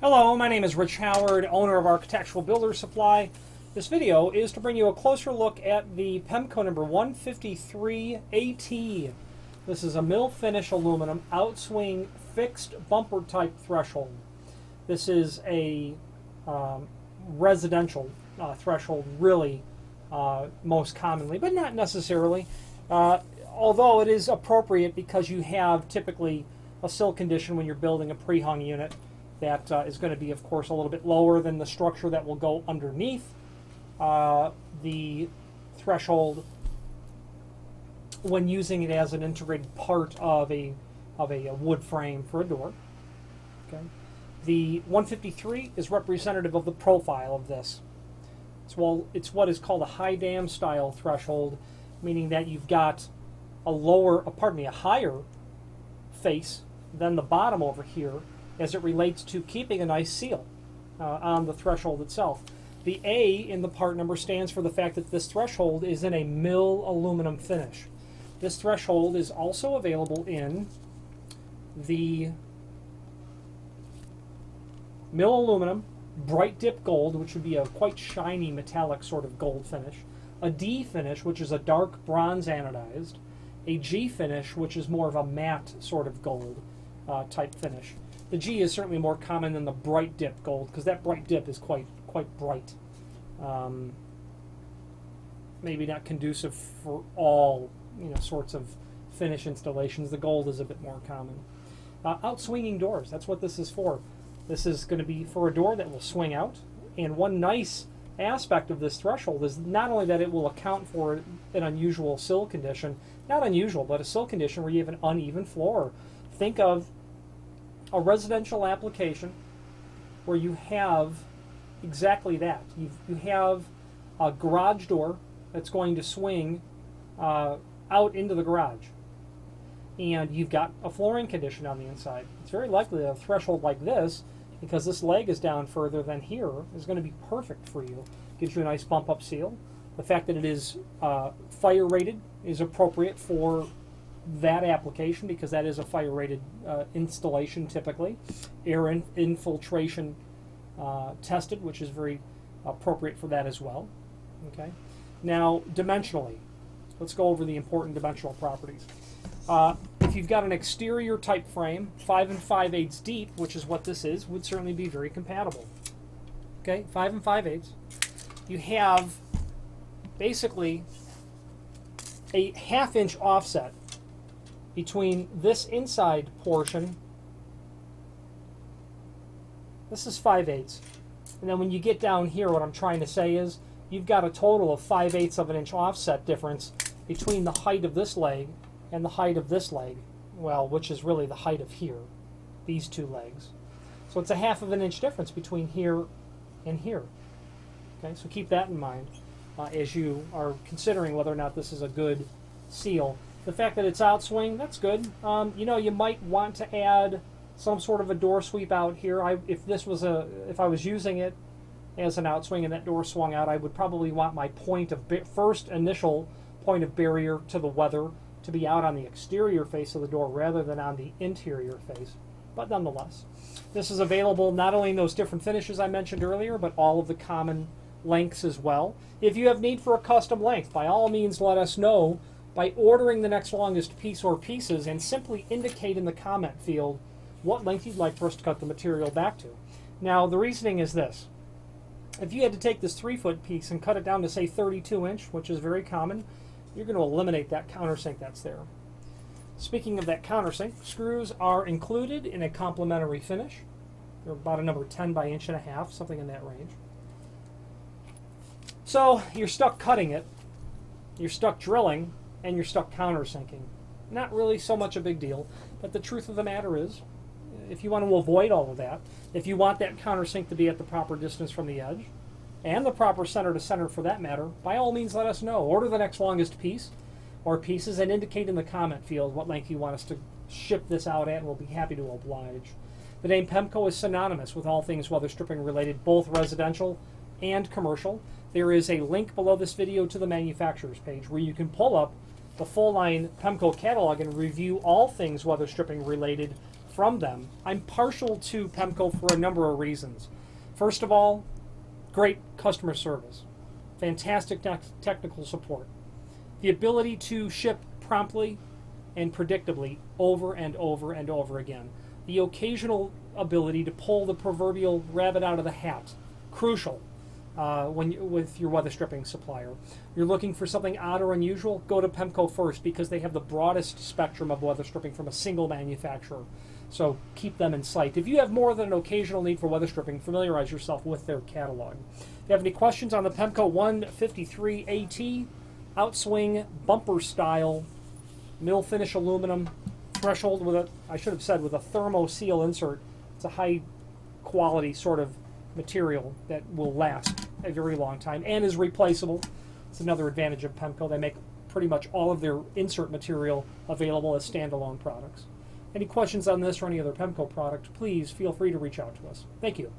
Hello, my name is Rich Howard, owner of Architectural Builders Supply. This video is to bring you a closer look at the Pemko number 153AT. This is a mill finish aluminum outswing fixed bumper type threshold. This is a residential threshold, really, most commonly, but not necessarily. Although it is appropriate because you have typically a sill condition when you're building a pre-hung unit that is going to be, of course, a little bit lower than the structure that will go underneath the threshold when using it as an integrated part of a wood frame for a door. Okay. The 153 is representative of the profile of this. It's what is called a high dam style threshold, meaning that you've got a higher face than the bottom over here as it relates to keeping a nice seal on the threshold itself. The A in the part number stands for the fact that this threshold is in a mill aluminum finish. This threshold is also available in the mill aluminum, bright dip gold, which would be a quite shiny metallic sort of gold finish, a D finish, which is a dark bronze anodized, a G finish, which is more of a matte sort of gold type finish. The G is certainly more common than the bright dip gold because that bright dip is quite bright. Maybe not conducive for all sorts of finish installations. The gold is a bit more common. Outswinging doors, that's what this is for. This is going to be for a door that will swing out, and one nice aspect of this threshold is not only that it will account for an unusual sill condition, not unusual, but a sill condition where you have an uneven floor. Think of a residential application where you have exactly that. You have a garage door that's going to swing out into the garage, and you've got a flooring condition on the inside. It's very likely that a threshold like this, because this leg is down further than here, is going to be perfect for you. Gives you a nice bump up seal. The fact that it is fire rated is appropriate for that application because that is a fire rated installation typically. Air infiltration tested, which is very appropriate for that as well. Okay. Now dimensionally, let's go over the important dimensional properties. If you've got an exterior type frame, 5 5/8 deep, which is what this is, would certainly be very compatible. Okay, 5 5/8. You have basically a 1/2 inch offset between this inside portion. This is 5/8. And then when you get down here, what I'm trying to say is you've got a total of 5/8 of an inch offset difference between the height of this leg and the height of this leg, well, which is really the height of here, these two legs. So it's a 1/2 of an inch difference between here and here. Okay, so keep that in mind as you are considering whether or not this is a good seal. The fact that it's outswing, that's good. You might want to add some sort of a door sweep out here. If I was using it as an outswing and that door swung out, I would probably want my first initial point of barrier to the weather to be out on the exterior face of the door rather than on the interior face. But nonetheless, this is available not only in those different finishes I mentioned earlier, but all of the common lengths as well. If you have need for a custom length, by all means let us know by ordering the next longest piece or pieces and simply indicate in the comment field what length you'd like for us to cut the material back to. Now the reasoning is this. If you had to take this 3-foot piece and cut it down to say 32 inch, which is very common, you're going to eliminate that countersink that's there. Speaking of that countersink, screws are included in a complementary finish. They're about a number 10 by 1.5 inches, something in that range. So you're stuck cutting it, you're stuck drilling, and you're stuck countersinking. Not really so much a big deal, but the truth of the matter is, if you want to avoid all of that, if you want that countersink to be at the proper distance from the edge, and the proper center to center for that matter, by all means let us know. Order the next longest piece or pieces and indicate in the comment field what length you want us to ship this out at, and we'll be happy to oblige. The name Pemko is synonymous with all things weather stripping related, both residential and commercial. There is a link below this video to the manufacturer's page where you can pull up the full line Pemko catalog and review all things weather stripping related from them. I'm partial to Pemko for a number of reasons. First of all, great customer service, fantastic technical support, the ability to ship promptly and predictably over and over and over again, the occasional ability to pull the proverbial rabbit out of the hat, crucial with your weather stripping supplier. You're looking for something odd or unusual, go to Pemko first because they have the broadest spectrum of weather stripping from a single manufacturer. So keep them in sight. If you have more than an occasional need for weather stripping, familiarize yourself with their catalog. If you have any questions on the Pemko 153AT, Outswing bumper style, mill finish aluminum, threshold with a, I should have said, with a thermoseal insert. It's a high quality sort of material that will last a very long time and is replaceable. It's another advantage of Pemko. They make pretty much all of their insert material available as standalone products. Any questions on this or any other Pemko product, please feel free to reach out to us. Thank you.